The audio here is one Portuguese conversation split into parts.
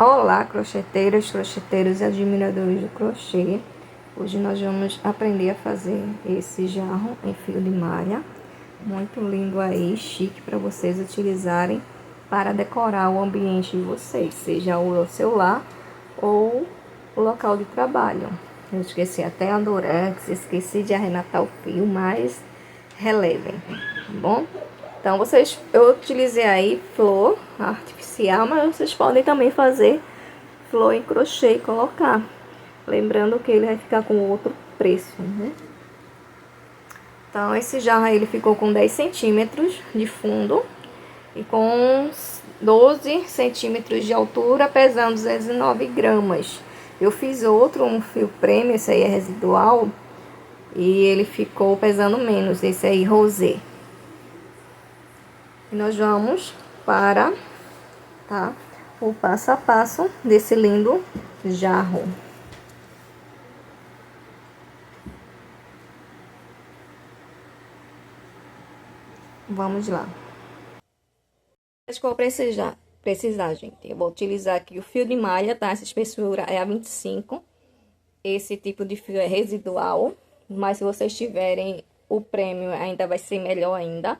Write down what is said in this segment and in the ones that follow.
Olá, crocheteiras, crocheteiros e admiradores do crochê. Hoje nós vamos aprender a fazer esse jarro em fio de malha. Muito lindo aí, chique para vocês utilizarem para decorar o ambiente de vocês, seja o seu lar ou o local de trabalho. Eu esqueci até a durex, esqueci de arrematar o fio, mas relevem, tá bom? Então, eu utilizei aí flor artificial, mas vocês podem também fazer flor em crochê e colocar. Lembrando que ele vai ficar com outro preço, né? Então, esse jarro aí, ele ficou com 10 centímetros de fundo e com 12 centímetros de altura, pesando 209 gramas. Eu fiz outro, um fio prêmio, esse aí é residual, e ele ficou pesando menos, esse aí rosé. E nós vamos para, o passo a passo desse lindo jarro. Vamos lá. Acho que eu vou precisar, gente. Eu vou utilizar aqui o fio de malha, tá? Essa espessura é a 25. Esse tipo de fio é residual, mas se vocês tiverem o prêmio, ainda vai ser melhor ainda.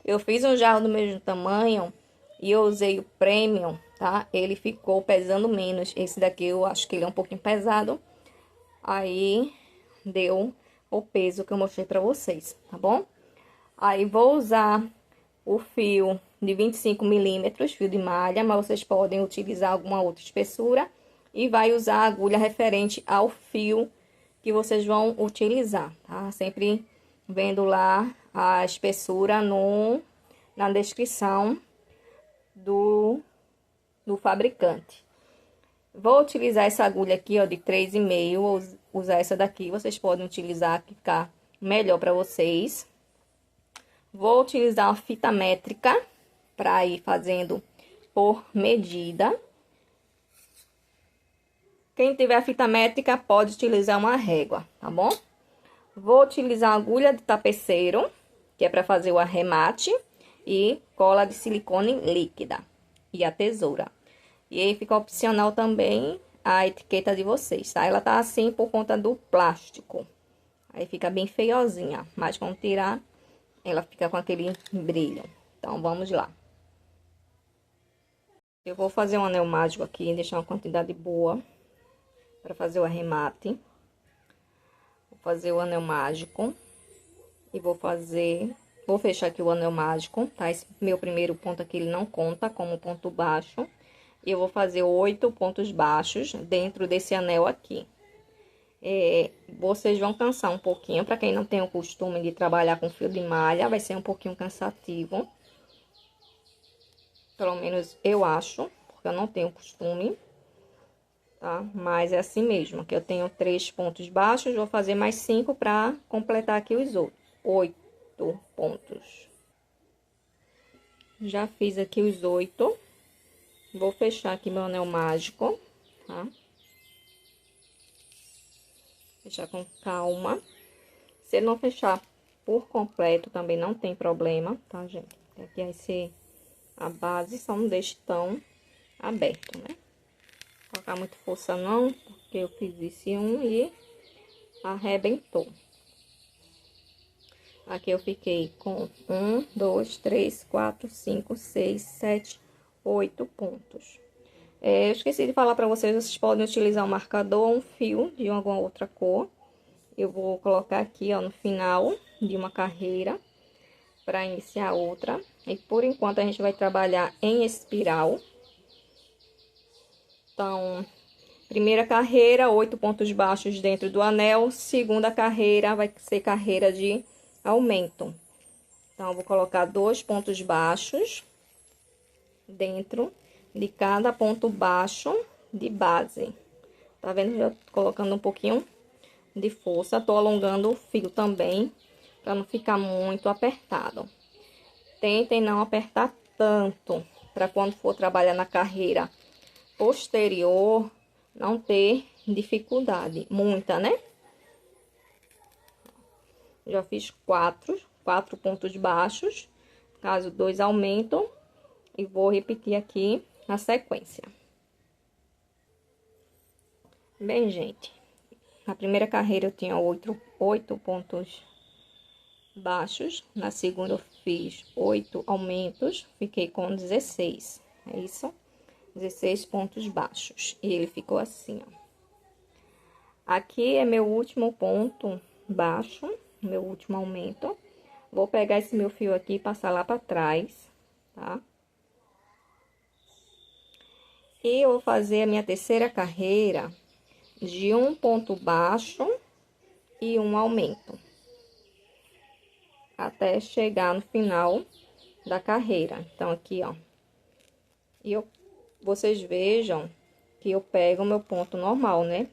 Eu fiz um jarro do mesmo tamanho e eu usei o premium, tá? Ele ficou pesando menos. Esse daqui eu acho que ele é um pouquinho pesado. Aí deu o peso que eu mostrei pra vocês, tá bom? Aí vou usar o fio de 25 milímetros, fio de malha, mas vocês podem utilizar alguma outra espessura. E vai usar a agulha referente ao fio que vocês vão utilizar, tá? Sempre vendo lá a espessura na descrição do fabricante. Vou utilizar essa agulha aqui, ó, de 3,5, vou usar essa daqui, vocês podem utilizar que ficar melhor para vocês. Vou utilizar uma fita métrica para ir fazendo por medida. Quem tiver a fita métrica pode utilizar uma régua, tá bom? Vou utilizar a agulha de tapeceiro, que é para fazer o arremate, e cola de silicone líquida e a tesoura. E aí fica opcional também a etiqueta de vocês, tá? Ela tá assim por conta do plástico. Aí fica bem feiozinha, mas quando tirar, ela fica com aquele brilho. Então, vamos lá. Eu vou fazer um anel mágico aqui, deixar uma quantidade boa para fazer o arremate. Vou fazer o anel mágico e vou fechar aqui o anel mágico, tá? Esse meu primeiro ponto aqui, ele não conta como ponto baixo. E eu vou fazer 8 pontos baixos dentro desse anel aqui. Vocês vão cansar um pouquinho, para quem não tem o costume de trabalhar com fio de malha, vai ser um pouquinho cansativo. Pelo menos eu acho, porque eu não tenho costume, tá? Mas é assim mesmo, que eu tenho 3 pontos baixos, vou fazer mais 5 para completar aqui os outros. 8 pontos. Já fiz aqui os 8. Vou fechar aqui meu anel mágico, tá? Fechar com calma. Se não fechar por completo, também não tem problema, tá, gente? Aqui vai ser a base, só não deixe tão aberto, né? Não colocar muita força não, porque eu fiz esse um e arrebentou. Aqui eu fiquei com 1, 2, 3, 4, 5, 6, 7, 8 pontos. Eu esqueci de falar pra vocês, vocês podem utilizar um marcador ou um fio de alguma outra cor. Eu vou colocar aqui, ó, no final de uma carreira para iniciar outra. E por enquanto a gente vai trabalhar em espiral. Então, primeira carreira, 8 pontos baixos dentro do anel. Segunda carreira vai ser carreira de aumento. Então, eu vou colocar 2 pontos baixos dentro de cada ponto baixo de base. Tá vendo? Já tô colocando um pouquinho de força. Tô alongando o fio também, para não ficar muito apertado. Tentem não apertar tanto, para quando for trabalhar na carreira posterior, não ter dificuldade, muita, né? Já fiz 4 pontos baixos, caso 2 aumentam, e vou repetir aqui na sequência. Bem, gente, na primeira carreira eu tinha oito pontos baixos. Na segunda eu fiz 8 aumentos, fiquei com 16. É isso? 16 pontos baixos. E ele ficou assim, ó. Aqui é meu último ponto baixo, meu último aumento. Vou pegar esse meu fio aqui e passar lá pra trás, tá? E eu vou fazer a minha terceira carreira de um ponto baixo e um aumento, até chegar no final da carreira. Então, aqui, ó. E vocês vejam que eu pego o meu ponto normal, né?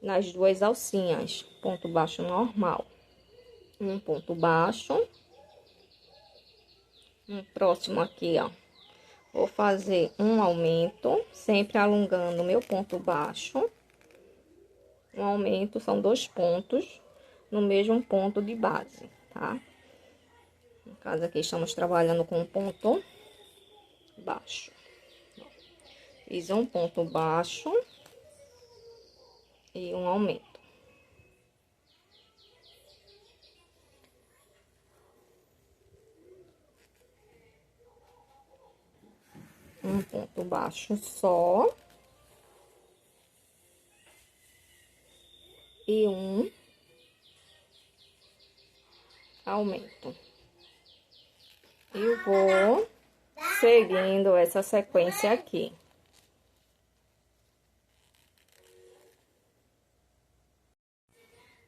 Nas duas alcinhas, ponto baixo normal. Um ponto baixo. Um próximo aqui, ó. Vou fazer um aumento, sempre alongando o meu ponto baixo. Um aumento são 2 pontos no mesmo ponto de base, tá? No caso aqui, estamos trabalhando com um ponto baixo. Fiz um ponto baixo e um aumento. Um ponto baixo só. E um aumento. Eu vou seguindo essa sequência aqui.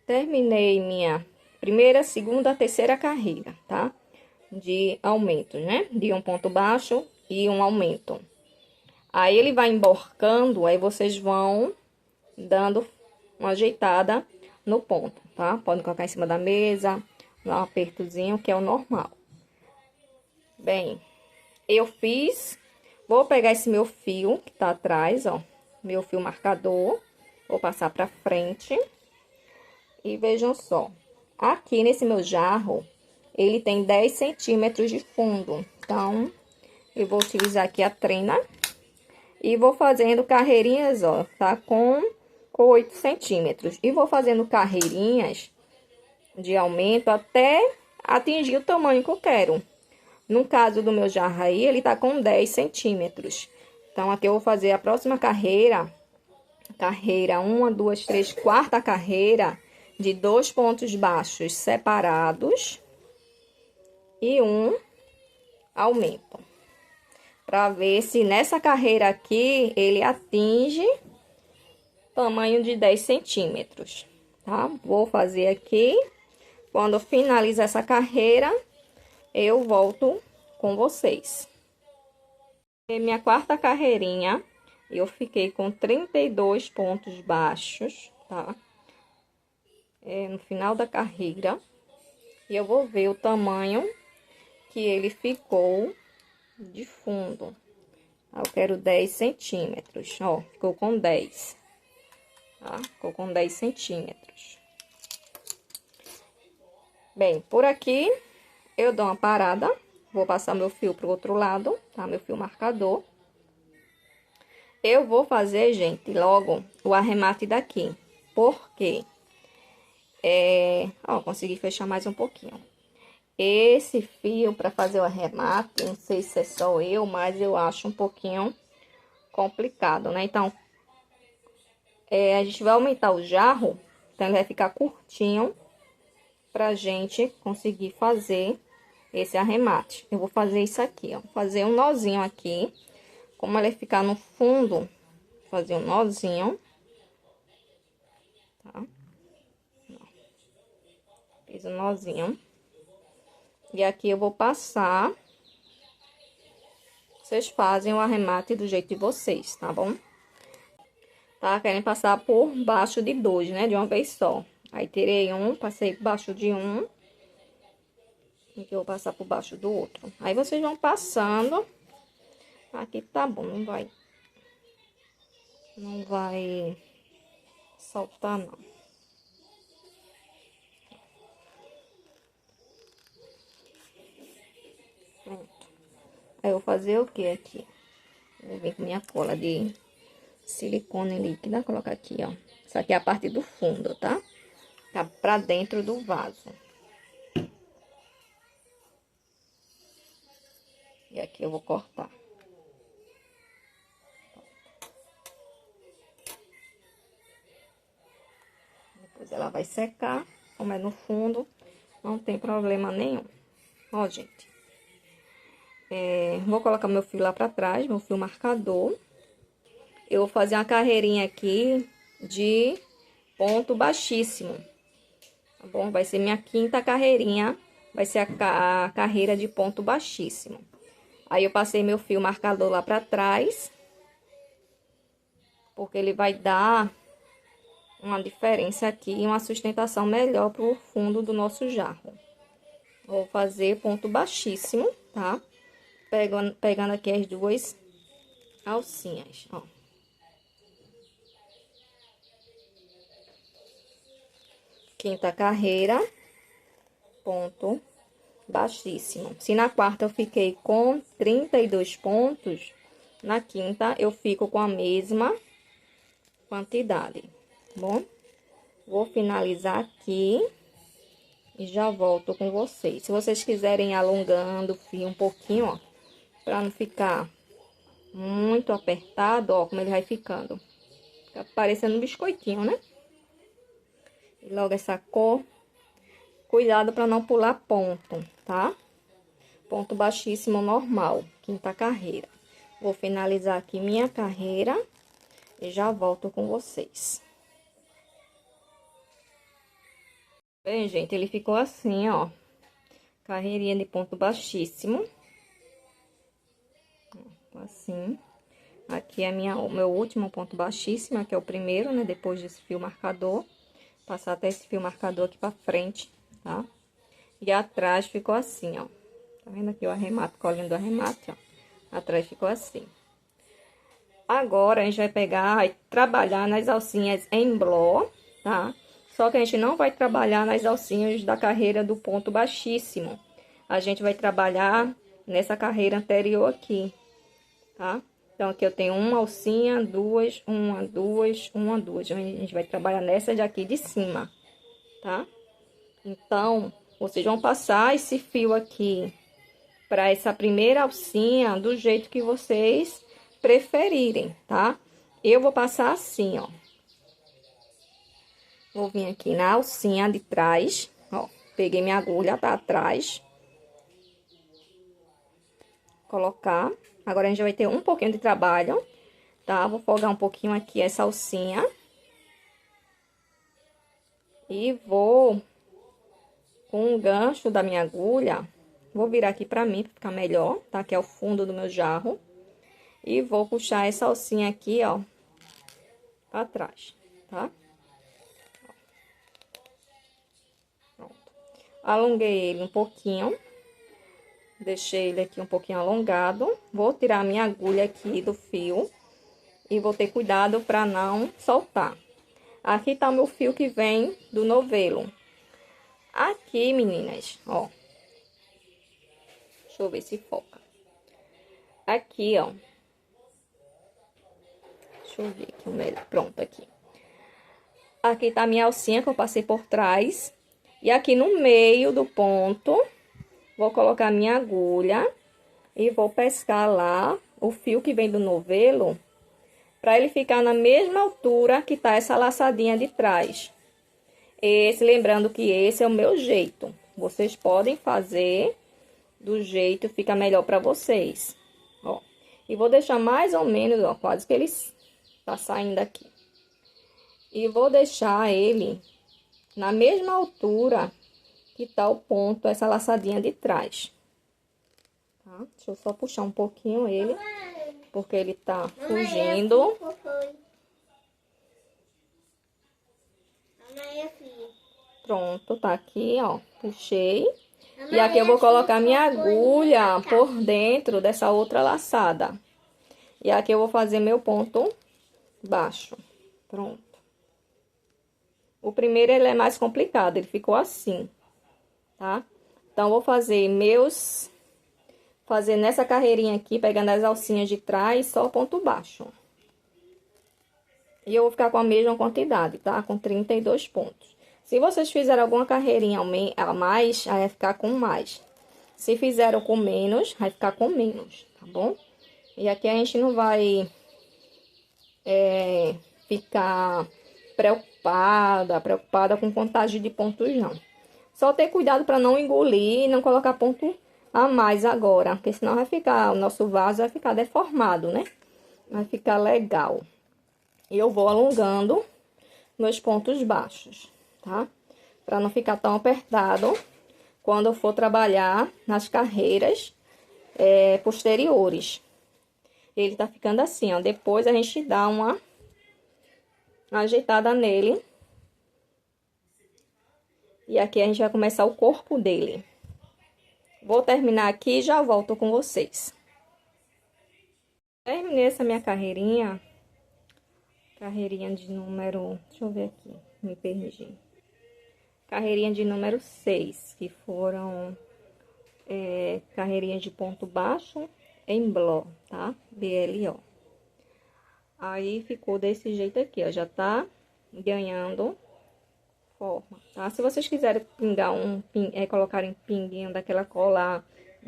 Terminei minha primeira, segunda, terceira carreira, tá? De aumentos, né? De um ponto baixo e um aumento. Aí ele vai emborcando, aí vocês vão dando uma ajeitada no ponto, tá? Pode colocar em cima da mesa, dar um apertozinho, que é o normal. Bem, eu fiz, vou pegar esse meu fio que tá atrás, ó, meu fio marcador, vou passar pra frente. E vejam só, aqui nesse meu jarro, ele tem 10 centímetros de fundo. Então, eu vou utilizar aqui a trena e vou fazendo carreirinhas, ó, tá? Com 8 centímetros. E vou fazendo carreirinhas de aumento até atingir o tamanho que eu quero. No caso do meu jarro aí, ele tá com 10 centímetros. Então, aqui eu vou fazer a próxima carreira. Carreira 1, 2, 3, quarta carreira de 2 pontos baixos separados e um aumento. Para ver se nessa carreira aqui ele atinge tamanho de 10 centímetros, tá? Vou fazer aqui. Quando finalizar essa carreira, eu volto com vocês. E minha quarta carreirinha, eu fiquei com 32 pontos baixos, tá? No final da carreira. E eu vou ver o tamanho que ele ficou de fundo. Eu quero 10 centímetros, ó, ficou com 10, tá? Ficou com 10 centímetros. Bem, por aqui eu dou uma parada, vou passar meu fio pro outro lado, tá? Meu fio marcador. Eu vou fazer, gente, logo o arremate daqui, porque ó, consegui fechar mais um pouquinho. Esse fio para fazer o arremate, não sei se é só eu, mas eu acho um pouquinho complicado, né? Então, a gente vai aumentar o jarro, então ele vai ficar curtinho pra gente conseguir fazer esse arremate. Eu vou fazer isso aqui, ó, fazer um nozinho aqui, como ele ficar no fundo, fazer um nozinho, tá? Fiz um nozinho. E aqui eu vou passar. Vocês fazem o arremate do jeito de vocês, tá bom? Tá? Querem passar por baixo de 2, né? De uma vez só. Aí, tirei um, passei por baixo de um. E que eu vou passar por baixo do outro. Aí, vocês vão passando. Aqui tá bom, não vai soltar, não. Pronto. Aí, eu vou fazer o que aqui? Vou vir com minha cola de silicone líquida, colocar aqui, ó. Isso aqui é a parte do fundo, tá? Tá pra dentro do vaso. E aqui eu vou cortar. Depois ela vai secar, como é no fundo, não tem problema nenhum. Ó, gente. Vou colocar meu fio lá pra trás, meu fio marcador. Eu vou fazer uma carreirinha aqui de ponto baixíssimo, tá bom? Vai ser minha quinta carreirinha, vai ser a carreira de ponto baixíssimo. Aí eu passei meu fio marcador lá pra trás, porque ele vai dar uma diferença aqui e uma sustentação melhor pro fundo do nosso jarro. Vou fazer ponto baixíssimo, tá? Pegando aqui as duas alcinhas, ó. Quinta carreira, ponto baixíssimo. Se na quarta eu fiquei com 32 pontos, na quinta eu fico com a mesma quantidade, tá bom? Vou finalizar aqui e já volto com vocês. Se vocês quiserem alongando o fio um pouquinho, ó, pra não ficar muito apertado, ó, como ele vai ficando. Fica parecendo um biscoitinho, né? E logo essa cor, cuidado para não pular ponto, tá? Ponto baixíssimo normal, quinta carreira. Vou finalizar aqui minha carreira e já volto com vocês. Bem, gente, ele ficou assim, ó. Carreirinha de ponto baixíssimo. Assim. Aqui é o meu último ponto baixíssimo, que é o primeiro, né? Depois desse fio marcador. Passar até esse fio marcador aqui pra frente, tá? E atrás ficou assim, ó. Tá vendo aqui o arremate, colinho do arremate, ó. Atrás ficou assim. Agora, a gente vai pegar e trabalhar nas alcinhas em bló, tá? Só que a gente não vai trabalhar nas alcinhas da carreira do ponto baixíssimo. A gente vai trabalhar nessa carreira anterior aqui, tá? Então, aqui eu tenho uma alcinha, duas, uma, duas, uma, duas. A gente vai trabalhar nessa daqui de cima, tá? Então, vocês vão passar esse fio aqui para essa primeira alcinha do jeito que vocês preferirem, tá? Eu vou passar assim, ó. Vou vir aqui na alcinha de trás, ó. Peguei minha agulha pra trás. Colocar. Agora, a gente vai ter um pouquinho de trabalho, tá? Vou folgar um pouquinho aqui essa alcinha. E vou, com o gancho da minha agulha, vou virar aqui pra mim, pra ficar melhor, tá? Que é o fundo do meu jarro. E vou puxar essa alcinha aqui, ó, pra trás, tá? Pronto. Alonguei ele um pouquinho. Deixei ele aqui um pouquinho alongado. Vou tirar a minha agulha aqui do fio. E vou ter cuidado pra não soltar. Aqui tá o meu fio que vem do novelo. Aqui, meninas, ó. Deixa eu ver se foca. Aqui, ó. Deixa eu ver aqui o melhor. Pronto, aqui. Aqui tá a minha alcinha que eu passei por trás. E aqui no meio do ponto, vou colocar minha agulha e vou pescar lá o fio que vem do novelo, para ele ficar na mesma altura que tá essa laçadinha de trás. Lembrando que esse é o meu jeito. Vocês podem fazer do jeito que fica melhor para vocês. Ó. E vou deixar mais ou menos, ó, quase que ele tá saindo aqui. E vou deixar ele na mesma altura que tá o ponto, essa laçadinha de trás. Tá? Deixa eu só puxar um pouquinho ele, porque ele tá fugindo. Pronto, tá aqui, ó. Puxei. E aqui eu vou colocar minha agulha por dentro dessa outra laçada. E aqui eu vou fazer meu ponto baixo. Pronto. O primeiro, ele é mais complicado, ele ficou assim, tá? Então, vou fazer fazer nessa carreirinha aqui, pegando as alcinhas de trás, só ponto baixo. E eu vou ficar com a mesma quantidade, tá? Com 32 pontos. Se vocês fizerem alguma carreirinha a mais, aí vai ficar com mais. Se fizeram com menos, vai ficar com menos, tá bom? E aqui a gente não vai ficar preocupada com contagem de pontos, não. Só ter cuidado para não engolir e não colocar ponto a mais agora, porque senão vai ficar, o nosso vaso vai ficar deformado, né? Vai ficar legal. E eu vou alongando meus pontos baixos, tá? Para não ficar tão apertado quando eu for trabalhar nas carreiras posteriores. Ele tá ficando assim, ó. Depois a gente dá uma ajeitada nele. E aqui a gente vai começar o corpo dele. Vou terminar aqui e já volto com vocês. Terminei essa minha carreirinha. Carreirinha de número... Deixa eu ver aqui, me perdi. Carreirinha de número 6, que foram carreirinha de ponto baixo em bló, tá? BLO. Aí ficou desse jeito aqui, ó. Já tá ganhando forma, tá? Se vocês quiserem pingar colocarem pinguinho daquela cola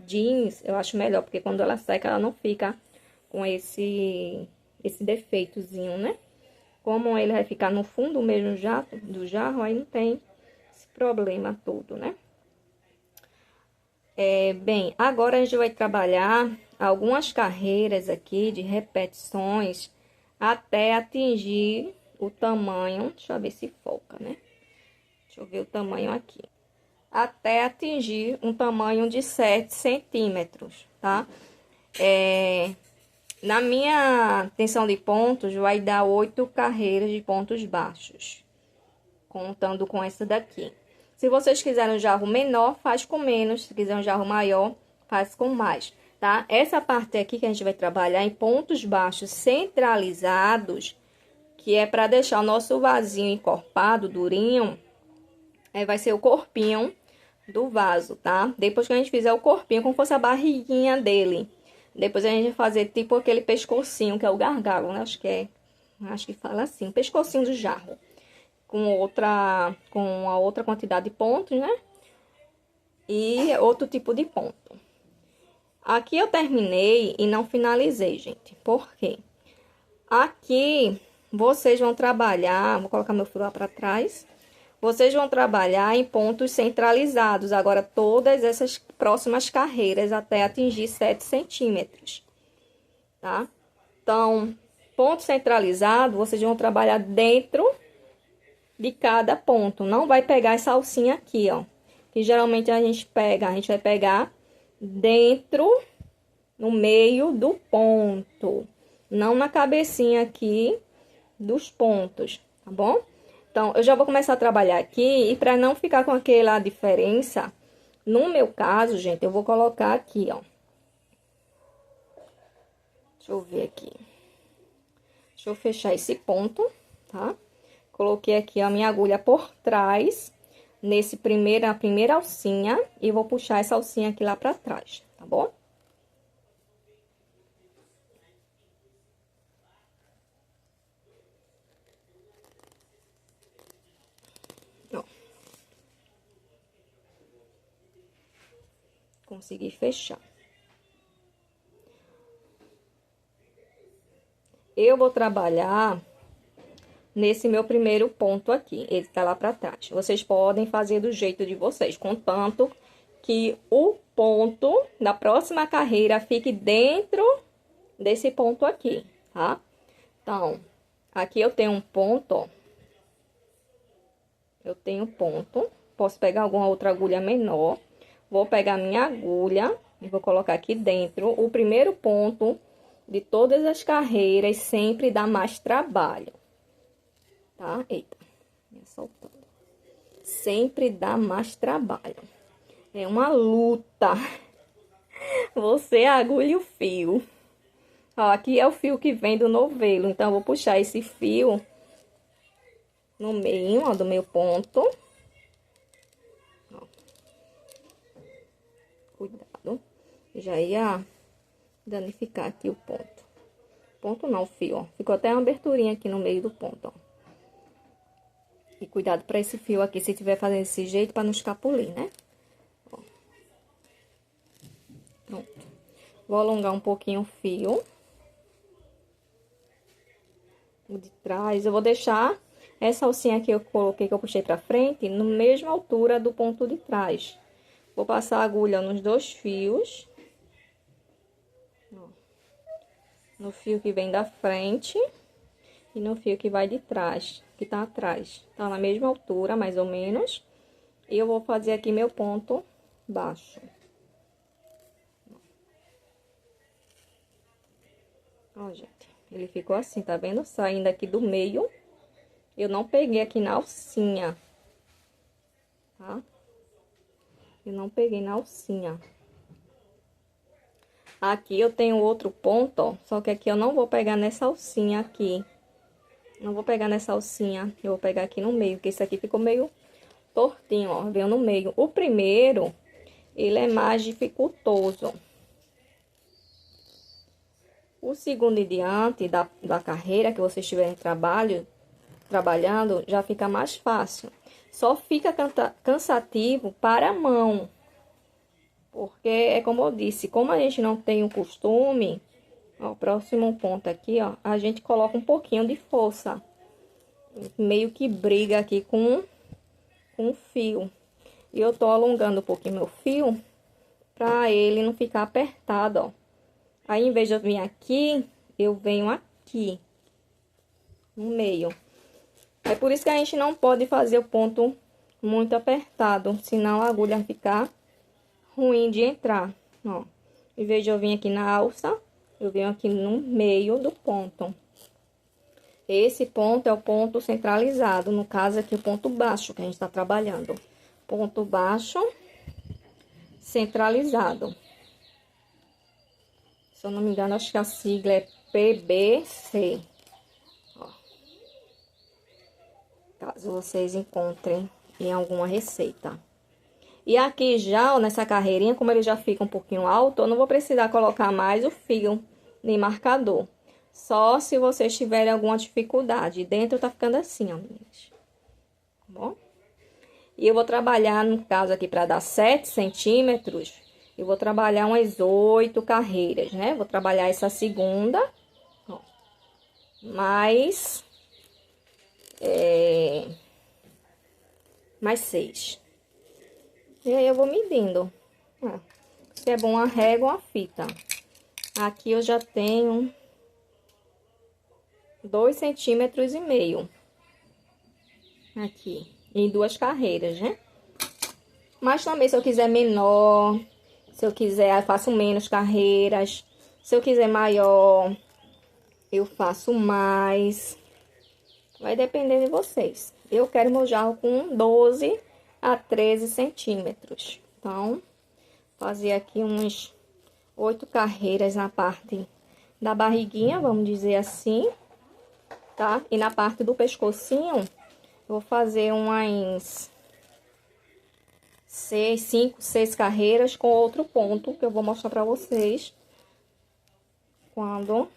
jeans, eu acho melhor, porque quando ela seca, ela não fica com esse defeitozinho, né? Como ele vai ficar no fundo mesmo do jarro, aí não tem esse problema todo, né? Bem, agora a gente vai trabalhar algumas carreiras aqui de repetições até atingir o tamanho, deixa eu ver se foca, né? Deixa eu ver o tamanho aqui. Até atingir um tamanho de 7 centímetros, tá? Na minha tensão de pontos, vai dar 8 carreiras de pontos baixos, contando com essa daqui. Se vocês quiserem um jarro menor, faz com menos. Se quiser um jarro maior, faz com mais, tá? Essa parte aqui que a gente vai trabalhar em pontos baixos centralizados, que é para deixar o nosso vasinho encorpado, durinho, vai ser o corpinho do vaso, tá? Depois que a gente fizer o corpinho, como fosse a barriguinha dele, depois a gente vai fazer tipo aquele pescocinho, que é o gargalo, né? Acho que fala assim, pescocinho do jarro. Com a outra quantidade de pontos, né? E outro tipo de ponto. Aqui eu terminei e não finalizei, gente. Por quê? Aqui vocês vão trabalhar, vou colocar meu fio lá para trás. Vocês vão trabalhar em pontos centralizados, agora todas essas próximas carreiras até atingir 7 centímetros, tá? Então, ponto centralizado, vocês vão trabalhar dentro de cada ponto. Não vai pegar essa alcinha aqui, ó. Que geralmente a gente vai pegar dentro, no meio do ponto. Não na cabecinha aqui dos pontos, tá bom? Então, eu já vou começar a trabalhar aqui. E para não ficar com aquela diferença, no meu caso, gente, eu vou colocar aqui, ó. Deixa eu ver aqui. Deixa eu fechar esse ponto, tá? Coloquei aqui a minha agulha por trás, na primeira alcinha, e vou puxar essa alcinha aqui lá pra trás, tá bom? Ó. Consegui fechar. Eu vou trabalhar nesse meu primeiro ponto aqui, ele tá lá pra trás. Vocês podem fazer do jeito de vocês, contanto que o ponto da próxima carreira fique dentro desse ponto aqui, tá? Então, aqui eu tenho um ponto, ó. Eu tenho ponto. Posso pegar alguma outra agulha menor. Vou pegar minha agulha e vou colocar aqui dentro. O primeiro ponto de todas as carreiras sempre dá mais trabalho, tá? Eita, ia soltando. Sempre dá mais trabalho. É uma luta. Você agulha e o fio. Ó, aqui é o fio que vem do novelo. Então, eu vou puxar esse fio no meio, ó, do meu ponto. Ó. Cuidado. Já ia danificar aqui o ponto. Ponto não, fio, ó. Ficou até uma aberturinha aqui no meio do ponto, ó. E cuidado pra esse fio aqui, se tiver fazendo desse jeito, pra não escapulir, né? Ó. Pronto. Vou alongar um pouquinho o fio. O de trás, eu vou deixar essa alcinha que eu coloquei, que eu puxei pra frente, na mesma altura do ponto de trás. Vou passar a agulha nos dois fios. Ó. No fio que vem da frente e no fio que vai de trás, que tá atrás. Tá na mesma altura, mais ou menos. E eu vou fazer aqui meu ponto baixo. Ó, gente, ele ficou assim, tá vendo? Saindo aqui do meio. Eu não peguei aqui na alcinha, tá? Eu não peguei na alcinha. Aqui eu tenho outro ponto, ó. Só que aqui eu não vou pegar nessa alcinha aqui. Não vou pegar nessa alcinha. Eu vou pegar aqui no meio, porque esse aqui ficou meio tortinho, ó. Veio no meio. O primeiro, ele é mais dificultoso. O segundo em diante da carreira que vocês estiverem trabalhando, já fica mais fácil. Só fica cansativo para a mão. Porque é como eu disse, como a gente não tem o costume, ó, o próximo ponto aqui, ó, a gente coloca um pouquinho de força. Meio que briga aqui com o fio. E eu tô alongando um pouquinho meu fio pra ele não ficar apertado, ó. Aí, em vez de eu vir aqui, eu venho aqui, no meio. É por isso que a gente não pode fazer o ponto muito apertado, senão a agulha vai ficar ruim de entrar, ó. Em vez de eu vir aqui na alça, eu venho aqui no meio do ponto. Esse ponto é o ponto centralizado, no caso aqui o ponto baixo que a gente tá trabalhando. Ponto baixo centralizado. Se eu não me engano, acho que a sigla é PBC. Ó. Caso vocês encontrem em alguma receita. E aqui já, ó, nessa carreirinha, como ele já fica um pouquinho alto, eu não vou precisar colocar mais o fio nem marcador. Só se vocês tiverem alguma dificuldade. Dentro tá ficando assim, ó, meninas. Tá bom? E eu vou trabalhar, no caso aqui, para dar 7 centímetros, eu vou trabalhar umas 8 carreiras, né? Vou trabalhar essa segunda, ó, mais 6. E aí, eu vou medindo. Ó, se é bom a régua ou a fita. Aqui eu já tenho 2,5 centímetros. Aqui, em 2 carreiras, né? Mas também, se eu quiser menor, se eu quiser, eu faço menos carreiras. Se eu quiser maior, eu faço mais. Vai depender de vocês. Eu quero meu jarro com 12 a 13 centímetros. Então, fazer aqui uns 8 carreiras na parte da barriguinha, vamos dizer assim, tá? E na parte do pescocinho, vou fazer umas 5, 6 carreiras com outro ponto, que eu vou mostrar pra vocês quando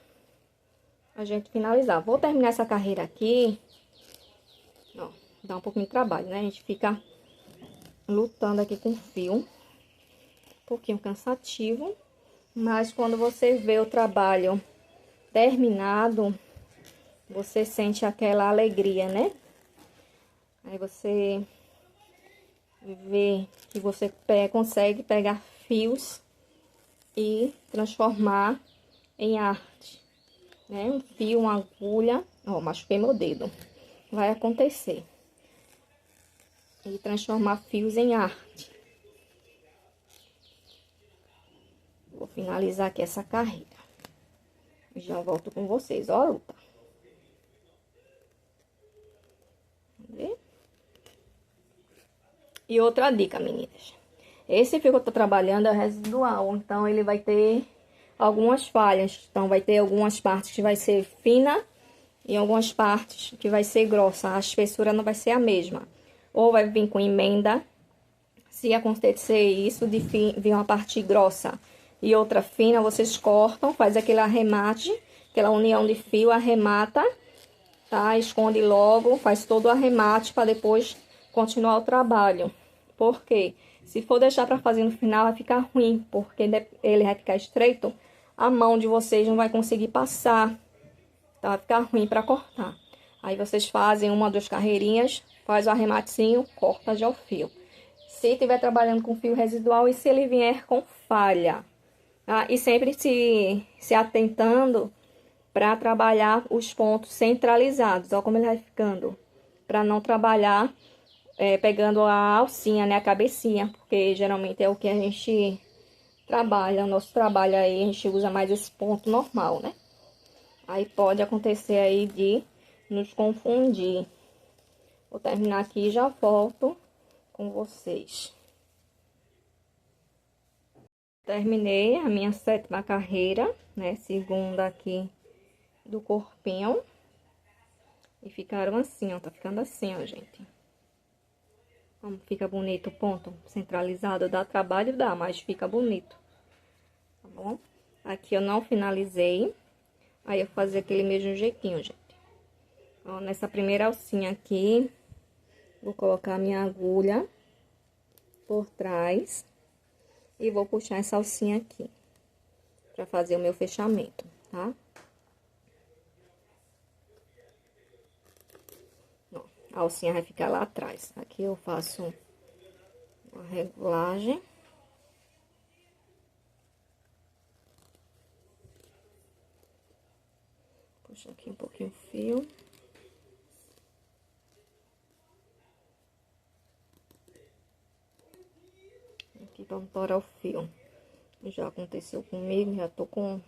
a gente finalizar. Vou terminar essa carreira aqui, ó, dá um pouquinho de trabalho, né? A gente fica lutando aqui com o fio, um pouquinho cansativo, mas quando você vê o trabalho terminado, você sente aquela alegria, né? Aí você vê que você consegue pegar fios e transformar em arte, né? Um fio, uma agulha, ó, machuquei meu dedo, vai acontecer. E transformar fios em arte. Vou finalizar aqui essa carreira. Já volto com vocês, ó a luta. E outra dica, meninas. Esse fio que eu tô trabalhando é residual, então ele vai ter algumas falhas. Então, vai ter algumas partes que vai ser fina e algumas partes que vai ser grossa. A espessura não vai ser a mesma. Ou vai vir com emenda. Se acontecer isso, de vir uma parte grossa e outra fina, vocês cortam, faz aquele arremate aquela união de fio, arremata, tá? Esconde logo, faz todo o arremate para depois continuar o trabalho. Por quê? Se for deixar para fazer no final, vai ficar ruim, porque ele vai ficar estreito, a mão de vocês não vai conseguir passar, tá? Vai ficar ruim para cortar. Aí vocês fazem uma, duas carreirinhas, faz o arrematezinho, corta já o fio. Se estiver trabalhando com fio residual e se ele vier com falha, tá? E sempre se atentando para trabalhar os pontos centralizados. Olha como ele vai ficando. Para não trabalhar pegando a alcinha, né? A cabecinha. Porque geralmente é o que a gente trabalha. O nosso trabalho aí, a gente usa mais esse ponto normal, né? Aí pode acontecer aí de nos confundir. Vou terminar aqui e já volto com vocês. Terminei a minha 7ª carreira, né? Segunda aqui do corpinho. E ficaram assim, ó. Tá ficando assim, ó, gente. Como fica bonito o ponto centralizado. Dá trabalho, dá, mas fica bonito. Tá bom? Aqui eu não finalizei. Aí eu vou fazer aquele mesmo jeitinho, gente. Ó, nessa primeira alcinha aqui, vou colocar a minha agulha por trás. E vou puxar essa alcinha aqui. Pra fazer o meu fechamento, tá? Ó, a alcinha vai ficar lá atrás. Aqui eu faço uma regulagem. Puxa aqui um pouquinho o fio. Aqui pra não torar o fio. Já aconteceu comigo, já tô com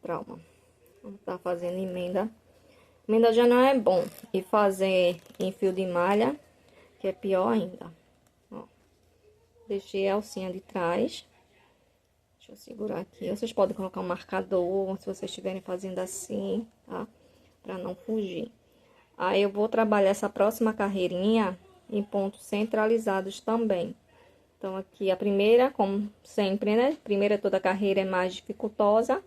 trauma. Vamos tá fazendo emenda. Emenda já não é bom. E fazer em fio de malha, que é pior ainda. Ó, deixei a alcinha de trás. Deixa eu segurar aqui. Vocês podem colocar um marcador, se vocês estiverem fazendo assim, tá? Pra não fugir. Aí eu vou trabalhar essa próxima carreirinha em pontos centralizados também. Então, aqui a primeira, como sempre, né? Primeira toda carreira é mais dificultosa.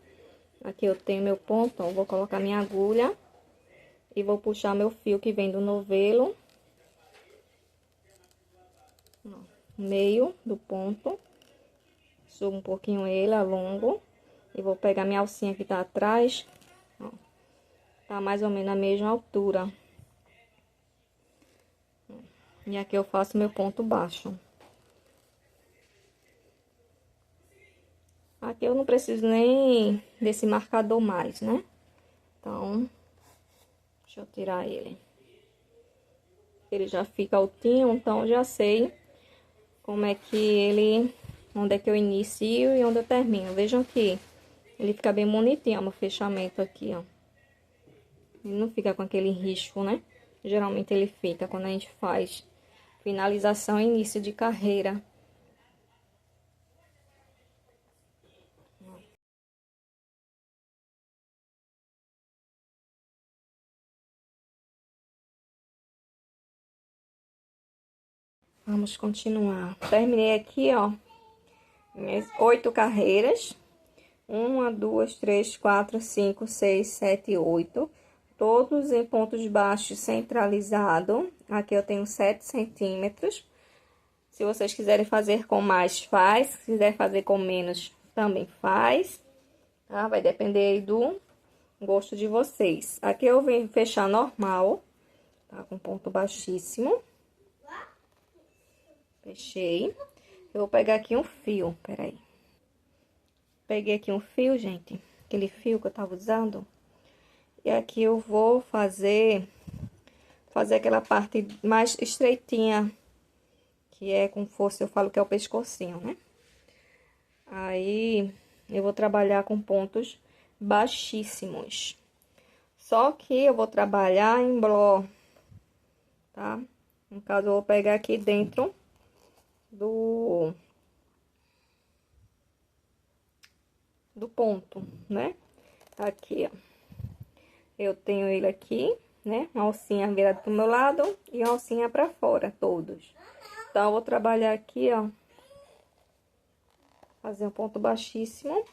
Aqui eu tenho meu ponto, então, vou colocar minha agulha. E vou puxar meu fio que vem do novelo. Ó, meio do ponto. Subo um pouquinho ele, alongo. E vou pegar minha alcinha que tá atrás. Ó, tá mais ou menos a mesma altura. E aqui eu faço meu ponto baixo. Aqui eu não preciso nem desse marcador mais, né? Então, deixa eu tirar ele. Ele já fica altinho, então já sei como é que ele... Onde é que eu inicio e onde eu termino. Vejam que ele fica bem bonitinho, ó, o fechamento aqui, ó. Ele não fica com aquele risco, né? Geralmente ele fica quando a gente faz finalização e início de carreira. Vamos continuar. Terminei aqui, ó, minhas 8 carreiras. 1, 2, 3, 4, 5, 6, 7, 8. Todos em pontos baixos centralizado. Aqui eu tenho 7 centímetros. Se vocês quiserem fazer com mais, faz. Se quiser fazer com menos, também faz. Tá? Vai depender aí do gosto de vocês. Aqui eu venho fechar normal, tá? Com ponto baixíssimo. Fechei. Eu vou pegar aqui um fio, peraí. Peguei aqui um fio, gente. Aquele fio que eu tava usando. E aqui eu vou fazer aquela parte mais estreitinha. Que é como fosse, eu falo que é o pescocinho, né? Aí, eu vou trabalhar com pontos baixíssimos. Só que eu vou trabalhar em bló, tá? No caso, eu vou pegar aqui dentro do ponto, né? Aqui, ó. Eu tenho ele aqui, né? Uma alcinha virada pro meu lado e uma alcinha pra fora, todos. Então, eu vou trabalhar aqui, ó. Fazer um ponto baixíssimo.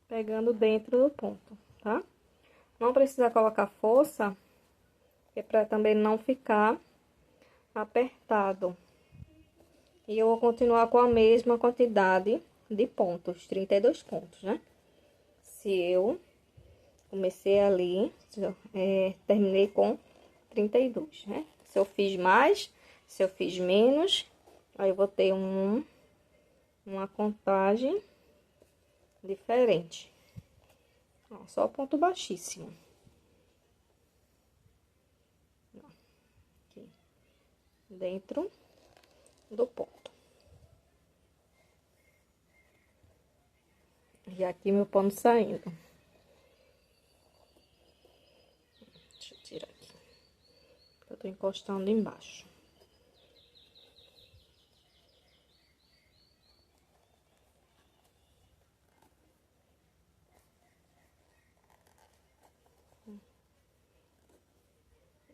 pegando dentro do ponto, tá? Não precisa colocar força, que é pra também não ficar apertado. E eu vou continuar com a mesma quantidade de pontos, 32 pontos, né? Se eu comecei ali, terminei com 32, né? Se eu fiz mais, se eu fiz menos, aí eu vou ter uma contagem diferente. Ó, só ponto baixíssimo. Aqui, dentro do ponto. E aqui meu pano saindo. Deixa eu tirar aqui. Eu tô encostando embaixo.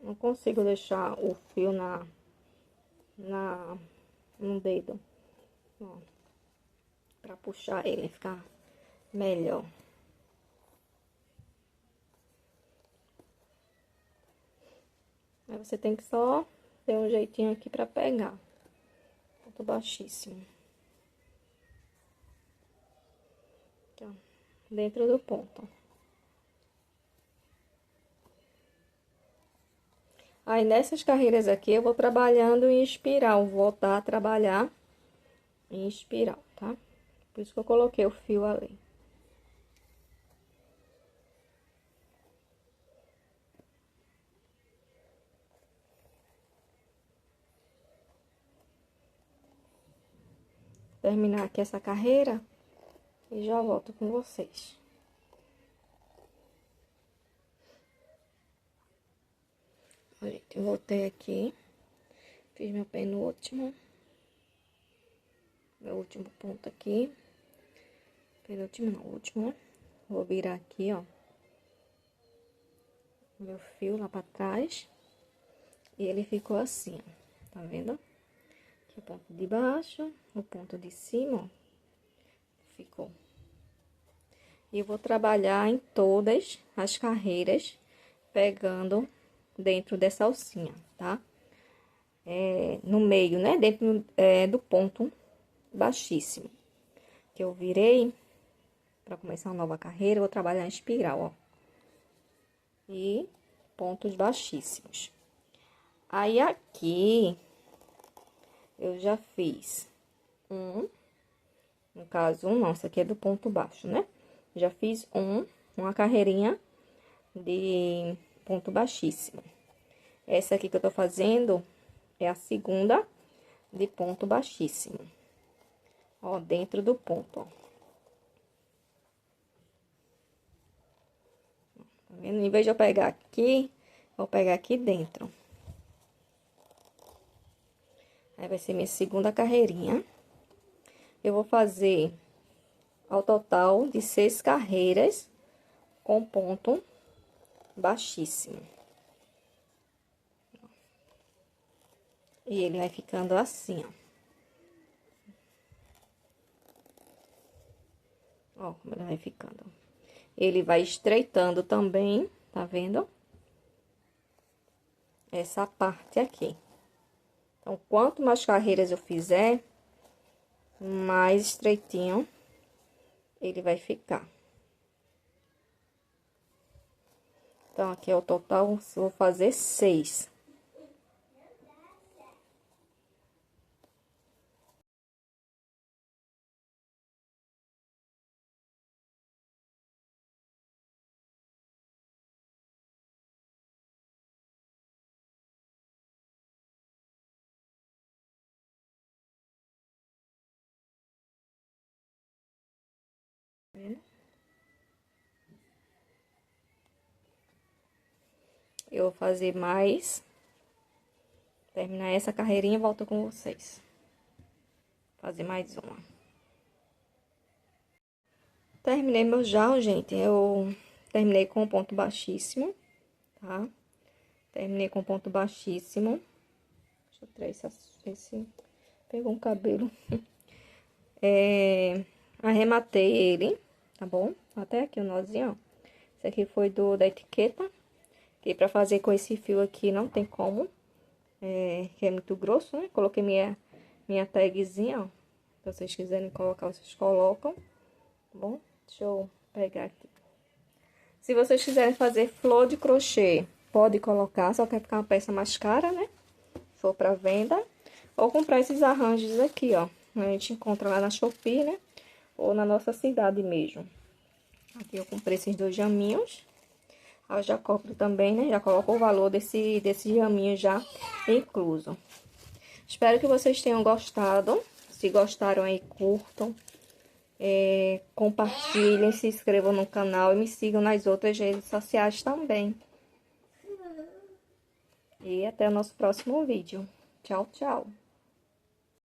Não consigo deixar o fio no dedo, ó, pra puxar ele ficar melhor. Aí você tem que só ter um jeitinho aqui pra pegar. Ponto baixíssimo. Aqui, ó, dentro do ponto. Aí, nessas carreiras aqui, eu vou trabalhando em espiral. Vou voltar a trabalhar em espiral, tá? Por isso que eu coloquei o fio ali. Terminar aqui essa carreira e já volto com vocês. Gente, eu voltei aqui, fiz meu penúltimo, meu último ponto aqui, penúltimo não, último, né? Vou virar aqui, ó, meu fio lá pra trás, e ele ficou assim, ó, tá vendo? Aqui o ponto de baixo, o ponto de cima, ó, ficou. E eu vou trabalhar em todas as carreiras, pegando dentro dessa alcinha, tá? No meio, né? Dentro do ponto baixíssimo. Que eu virei, para começar uma nova carreira, eu vou trabalhar em espiral, ó. E pontos baixíssimos. Aí, aqui, eu já fiz no caso, não, isso aqui é do ponto baixo, né? Já fiz uma carreirinha de ponto baixíssimo. Essa aqui que eu tô fazendo é a segunda de ponto baixíssimo. Ó, dentro do ponto, ó. Tá vendo? Em vez de eu pegar aqui, vou pegar aqui dentro. Aí, vai ser minha segunda carreirinha. Eu vou fazer ao total de 6 carreiras com ponto baixíssimo. E ele vai ficando assim, ó. Ó, como ele vai ficando. Ele vai estreitando também, tá vendo? Essa parte aqui. Então, quanto mais carreiras eu fizer, mais estreitinho ele vai ficar. Então, aqui é o total, vou fazer 6. Eu vou fazer mais. Terminar essa carreirinha e volto com vocês. Fazer mais uma. Terminei meu jarro, gente. Eu terminei com ponto baixíssimo, tá? Terminei com ponto baixíssimo. Deixa eu tirar esse... Pegou um cabelo. Arrematei ele, tá bom? Até aqui o nozinho, ó. Esse aqui foi da etiqueta. Que pra fazer com esse fio aqui não tem como. Que é muito grosso, né? Coloquei minha tagzinha, ó. Se vocês quiserem colocar, vocês colocam. Tá bom? Deixa eu pegar aqui. Se vocês quiserem fazer flor de crochê, pode colocar, só que vai ficar uma peça mais cara, né? Se for pra venda. Ou comprar esses arranjos aqui, ó. A gente encontra lá na Shopee, né? Ou na nossa cidade mesmo. Aqui eu comprei esses 2 jaminhos. Eu já compro também, né? Já coloco o valor desse jaminho já incluso. Espero que vocês tenham gostado. Se gostaram aí, curtam. Compartilhem, se inscrevam no canal e me sigam nas outras redes sociais também. E até o nosso próximo vídeo. Tchau, tchau.